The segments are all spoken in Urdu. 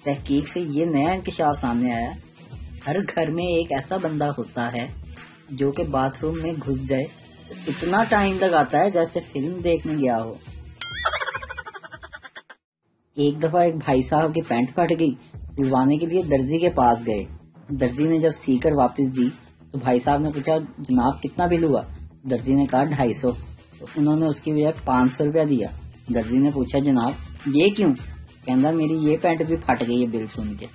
تحقیق سے یہ نیا انکشاف سامنے آیا، ہر گھر میں ایک ایسا بندہ ہوتا ہے جو کہ باتھ روم میں گھس جائے اتنا ٹائم لگاتا ہے جیسے فلم دیکھنے گیا ہو۔ ایک دفعہ ایک بھائی صاحب کی پینٹ پھٹ گئی، سلوانے کے لیے درزی کے پاس گئے۔ درزی نے جب سی کر واپس دی تو بھائی صاحب نے پوچھا جناب کتنا بل ہوا؟ درزی نے کہا 250۔ تو انہوں نے اس کی بجائے 500 روپیہ دیا۔ درزی نے پوچھا جناب یہ کیوں؟ کہندا میری یہ پینٹ بھی پھٹ گئی ہے بل سن کے۔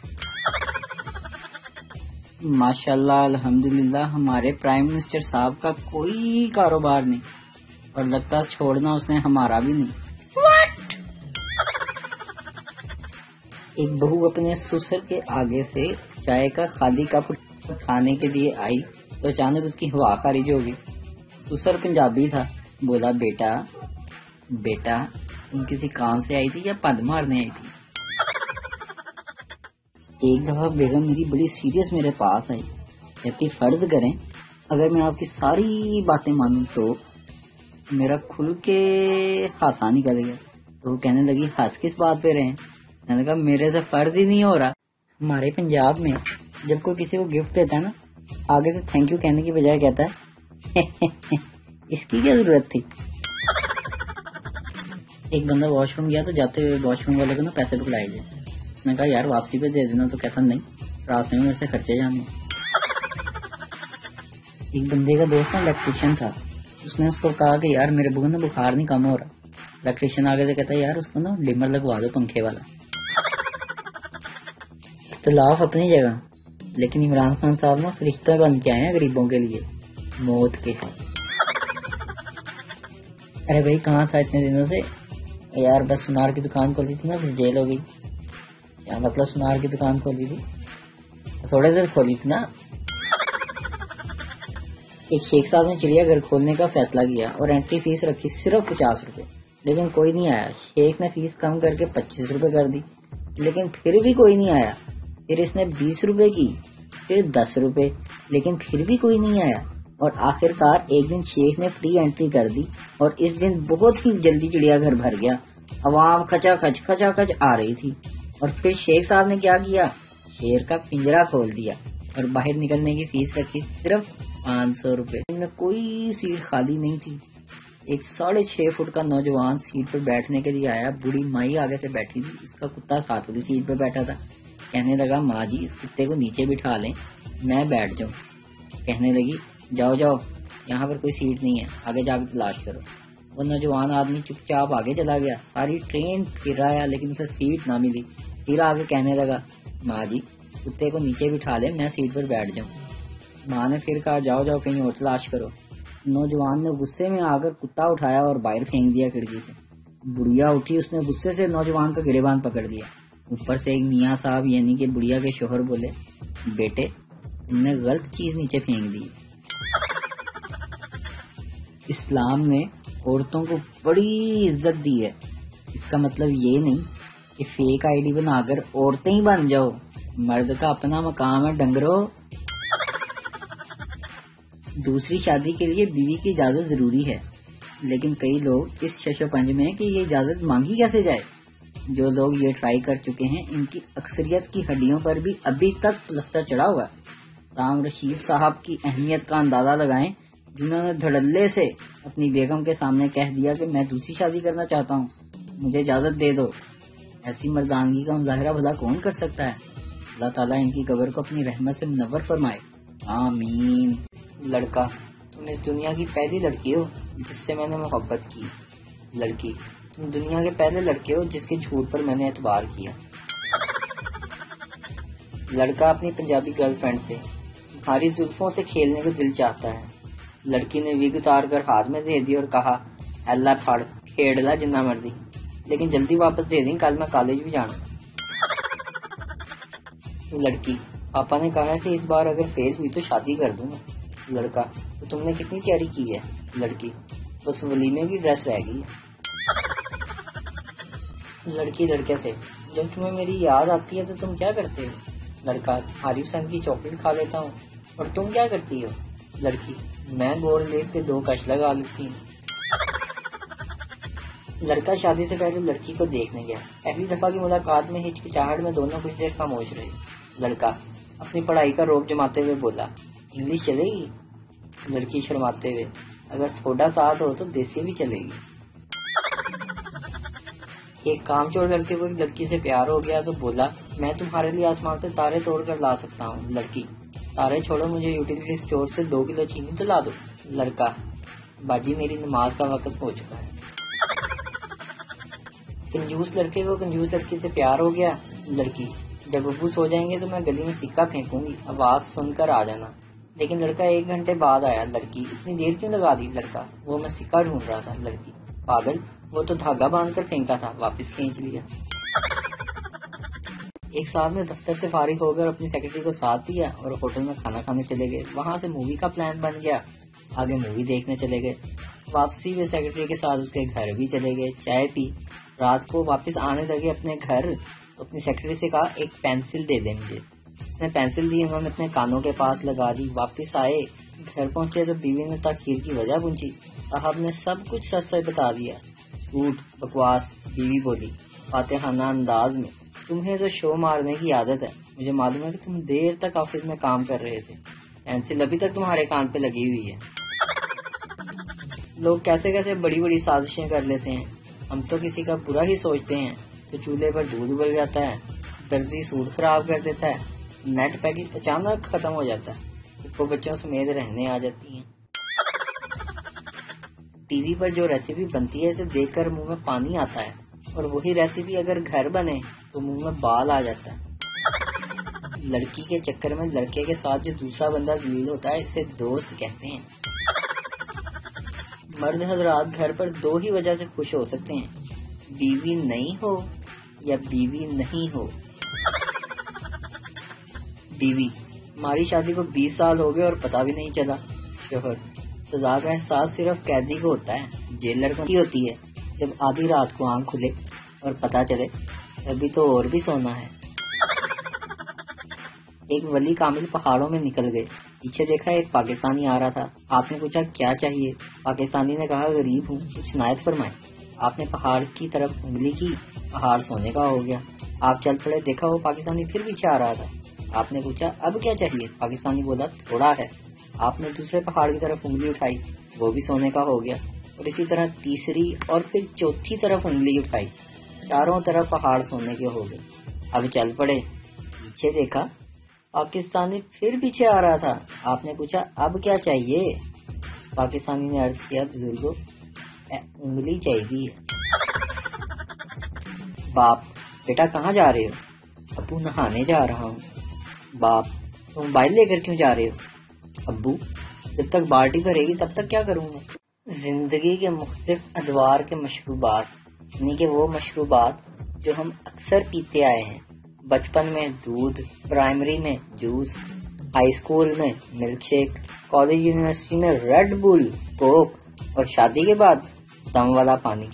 ماشاءاللہ الحمدللہ ہمارے پرائم منسٹر صاحب کا کوئی کاروبار نہیں، اور لگتا چھوڑنا اس نے ہمارا بھی نہیں۔ ایک بہو اپنے سسر کے آگے سے چائے کا خالی کپ اٹھانے کے لیے آئی تو اچانک اس کی ہوا خارج ہو گئی۔ سسر پنجابی تھا، بولا بیٹا تم کسی کام سے آئی تھی یا پد مارنے آئی تھی؟ ایک دفعہ بیگم میری بڑی سیریس میرے پاس آئی، کہتی فرض کریں اگر میں آپ کی ساری باتیں مانوں تو میرا کھل کے ہنسا نکل گیا۔ تو وہ کہنے لگی ہنس کس بات پہ رہے ہیں؟ میں نے کہا میرے سے فرض ہی نہیں ہو رہا۔ ہمارے پنجاب میں جب کوئی کسی کو گفٹ دیتا ہے نا، آگے سے تھینک یو کہنے کی بجائے کہتا ہے اس کی کیا ضرورت تھی؟ ایک بندہ واش روم گیا تو جاتے ہوئے واش روم والے کو نا پیسے پکڑائے گئے۔ اس نے کہا یار واپسی پہ دے دینا، تو کہتا نہیں راستے میں میرے سے خرچے جانے۔ ایک بندے کا دوست نا الیکٹریشین تھا، اس نے اس کو کہا کہ یار میرے بہن نا بخار نہیں کم ہو رہا۔ الیکٹریشین آگے سے کہتا ہے یار اس کو نا ڈمر لگوا دو پنکھے والا۔ اختلاف اپنی جگہ، لیکن عمران خان صاحب نا فرشتہ بن کے آئے ہیں غریبوں کے لیے، موت کے۔ ارے بھائی کہاں تھا اتنے دنوں سے؟ یار بس سنار کی دکان کھولی تھی نا، پھر جیل ہو گئی۔ کیا مطلب سنار کی دکان کھولی تھی؟ تھوڑے سے کھولی تھی نا۔ ایک شیخ صاحب نے چڑیا گھر کھولنے کا فیصلہ کیا اور انٹری فیس رکھی صرف 50 روپے، لیکن کوئی نہیں آیا۔ شیخ نے فیس کم کر کے 25 روپے کر دی، لیکن پھر بھی کوئی نہیں آیا۔ پھر اس نے 20 روپے کی، پھر 10 روپے، لیکن پھر بھی کوئی نہیں آیا۔ اور آخر کار ایک دن شیخ نے فری انٹری کر دی اور اس دن بہت ہی جلدی چڑیا گھر بھر گیا، عوام کھچا کھچ آ رہی تھی۔ اور پھر شیخ صاحب نے کیا کیا؟ شیر کا پنجرا کھول دیا اور باہر نکلنے کی فیس رکھی صرف 500 روپے۔ ان میں کوئی سیٹ خالی نہیں تھی۔ ایک 6.5 فٹ کا نوجوان سیٹ پر بیٹھنے کے لیے آیا، بوڑھی مائی آگے سے بیٹھی تھی، اس کا کتا ساتھ والی سیٹ پر بیٹھا تھا۔ کہنے لگا ماں جی اس کتے کو نیچے بٹھا لیں، میں بیٹھ جاؤں۔ کہنے لگی جاؤ یہاں پر کوئی سیٹ نہیں ہے، آگے جا کے تلاش کرو۔ وہ نوجوان آدمی چپ چاپ آگے چلا گیا، ساری ٹرین پھر آیا لیکن اسے سیٹ نہ ملی۔ پھر آگے کہنے لگا ماں جی کتے کو نیچے بٹھا لیں، میں سیٹ پر بیٹھ جاؤں۔ ماں نے پھر کہا جاؤ کہیں اور تلاش کرو۔ نوجوان نے غصے میں آ کر کتا اٹھایا اور باہر پھینک دیا کھڑکی سے۔ بڑھیا اٹھی، اس نے غصے سے نوجوان کا گریبان پکڑ دیا۔ اوپر سے ایک میاں صاحب یعنی کہ بڑھیا کے شوہر بولے بیٹے تم نے غلط چیز نیچے پھینک دی۔ اسلام نے عورتوں کو بڑی عزت دی ہے، اس کا مطلب یہ نہیں کہ فیک آئی ڈی بنا کر عورتیں ہی بن جاؤ، مرد کا اپنا مقام ہے ڈنگرو۔ دوسری شادی کے لیے بیوی کی اجازت ضروری ہے، لیکن کئی لوگ اس شش و پنج میں کہ یہ اجازت مانگی کیسے جائے۔ جو لوگ یہ ٹرائی کر چکے ہیں ان کی اکثریت کی ہڈیوں پر بھی ابھی تک پلسٹر چڑھا ہوا ہے۔ تاہم رشید صاحب کی اہمیت کا اندازہ لگائیں، جنہوں نے دھڑلے سے اپنی بیگم کے سامنے کہہ دیا کہ میں دوسری شادی کرنا چاہتا ہوں، مجھے اجازت دے دو۔ ایسی مردانگی کا مظاہرہ بھلا کون کر سکتا ہے؟ اللہ تعالیٰ ان کی قبر کو اپنی رحمت سے منور فرمائے، آمین۔ لڑکا تم اس دنیا کی پہلی لڑکی ہو جس سے میں نے محبت کی۔ لڑکی تم دنیا کے پہلے لڑکے ہو جس کے جھوٹ پر میں نے اعتبار کیا۔ لڑکا اپنی پنجابی گرل فرینڈ سے تمہاری زلفوں سے کھیلنے کو دل چاہتا ہے۔ لڑکی نے وگ اتار کر ہاتھ میں دے دی اور کہا اللہ پھاڑ کھیڑ لا جتنا مرضی، لیکن جلدی واپس دے دیں، کل میں کالج بھی جانا۔ لڑکی پاپا نے کہا ہے کہ اس بار اگر فیل ہوئی تو شادی کر دوں گا۔ لڑکا تو تم نے کتنی تیاری کی ہے؟ لڑکی بس ولیمے کی ڈریس رہ گئی ہے۔ لڑکی لڑکے سے جب تمہیں میری یاد آتی ہے تو تم کیا کرتے ہو؟ لڑکا تمہاری پسند کی چاکلیٹ کھا لیتا ہوں۔ اور تم کیا کرتی ہو؟ لڑکی میں گول لیپ کے 2 کش لگا لیتی ہوں۔ لڑکا شادی سے پہلے لڑکی کو دیکھنے گیا. پہلی دفعہ کی ملاقات میں ہچکچاہٹ میں دونوں کچھ دیر خاموش رہے. لڑکا اپنی پڑھائی کا روب جماتے ہوئے بولا, انگلش چلے گی؟ لڑکی شرماتے ہوئے, اگر سوڈا ساتھ ہو تو دیسی بھی چلے گی. ایک کام چور لڑکے کو ایک لڑکی سے پیار ہو گیا تو بولا, میں تمہارے لیے آسمان سے تارے توڑ کر لا سکتا ہوں. لڑکی, تارے چھوڑو, مجھے یوٹیلیٹی اسٹور سے 2 کلو چینی تو لا دو. لڑکا, باجی میری نماز کا وقت ہو چکا ہے. کنجوس لڑکے کو کنجوس لڑکی سے پیار ہو گیا. لڑکی, جب ابو سو جائیں گے تو میں گلی میں سکہ پھینکوں گی, آواز سن کر آ جانا. لیکن لڑکا 1 گھنٹے بعد آیا. لڑکی, اتنی دیر کیوں لگا دی؟ لڑکا, وہ میں سکہ ڈھونڈ رہا تھا. لڑکی, پاگل, وہ تو دھاگا باندھ کر پھینکا تھا, واپس کھینچ لیا. ایک صاحب نے دفتر سے فارغ ہو کر اپنی سیکرٹری کو ساتھ دیا اور ہوٹل میں کھانا کھانے چلے گئے. وہاں سے مووی کا پلان بن گیا, آگے مووی دیکھنے چلے گئے. واپسی میں سیکرٹری کے ساتھ اس کے گھر بھی چلے گئے, چائے پی. رات کو واپس آنے لگے اپنے گھر تو اپنی سیکرٹری سے کہا, ایک پینسل دے دے مجھے. اس نے پینسل دی, انہوں نے اپنے کانوں کے پاس لگا دی. واپس آئے, گھر پہنچے تو بیوی نے تاخیر کی وجہ پوچھی. صاحب نے سب کچھ سچ سچ بتا دیا. جھوٹ بکواس. بیوی بولی فاتحانہ انداز میں, تمہیں تو شو مارنے کی عادت ہے, مجھے معلوم ہے کہ تم دیر تک آفس میں کام کر رہے تھے, پینسل ابھی تک تمہارے کان پہ لگی ہوئی ہے. لوگ کیسے کیسے بڑی بڑی سازشیں کر لیتے ہیں. ہم تو کسی کا برا ہی سوچتے ہیں تو چولہے پر دودھ ابل جاتا ہے, درزی سوٹ خراب کر دیتا ہے, نیٹ پیکج اچانک ختم ہو جاتا ہے, وہ بچوں سمیت رہنے آ جاتی ہیں. ٹی وی پر جو ریسیپی بنتی ہے اسے دیکھ کر منہ میں پانی آتا ہے, اور وہی ریسیپی اگر گھر بنے تو منہ میں بال آ جاتا ہے. لڑکی کے چکر میں لڑکے کے ساتھ جو دوسرا بندہ ذلیل ہوتا ہے اسے دوست کہتے ہیں. مرد حضرات گھر پر 2 ہی وجہ سے خوش ہو سکتے ہیں, بیوی نہیں ہو یا بیوی نہیں ہو. بیوی, ہماری شادی کو 20 سال ہو گئے اور پتہ بھی نہیں چلا. شوہر, سزا کا احساس صرف قیدی کو ہوتا ہے, جیلر کو نہیں ہوتی ہے. جب آدھی رات کو آنکھ کھلے اور پتہ چلے ابھی تو اور بھی سونا ہے. ایک ولی کامل پہاڑوں میں نکل گئے. پیچھے دیکھا ایک پاکستانی آ رہا تھا. آپ نے پوچھا کیا چاہیے؟ پاکستانی نے کہا غریب ہوں, کچھ عنایت فرمائیں. آپ نے پہاڑ کی طرف انگلی کی, پہاڑ سونے کا ہو گیا. آپ چل پڑے, دیکھا وہ پاکستانی پھر پیچھے آ رہا تھا. آپ نے پوچھا اب کیا چاہیے؟ پاکستانی بولا تھوڑا ہے. آپ نے دوسرے پہاڑ کی طرف انگلی اٹھائی, وہ بھی سونے کا ہو گیا, اور اسی طرح تیسری اور پھر چوتھی طرف انگلی اٹھائی, چاروں طرف پہاڑ سونے کے ہو گئے. اب چل پڑے, پیچھے دیکھا پاکستانی پھر پیچھے آ رہا تھا. آپ نے پوچھا اب کیا چاہیے؟ پاکستانی نے عرض کیا بزرگوں انگلی چاہیے. باپ, بیٹا کہاں جا رہے ہو؟ ابو نہانے جا رہا ہوں. باپ, تو موبائل لے کر کیوں جا رہے ہو؟ ابو, جب تک بالٹی بھرے گی تب تک کیا کروں گا. زندگی کے مختلف ادوار کے مشروبات, یعنی کہ وہ مشروبات جو ہم اکثر پیتے آئے ہیں. بچپن میں دودھ, پرائمری میں جوس, ہائی اسکول میں ملک شیک, کالج یونیورسٹی میں ریڈ بل, کوک, اور شادی کے بعد دم والا پانی.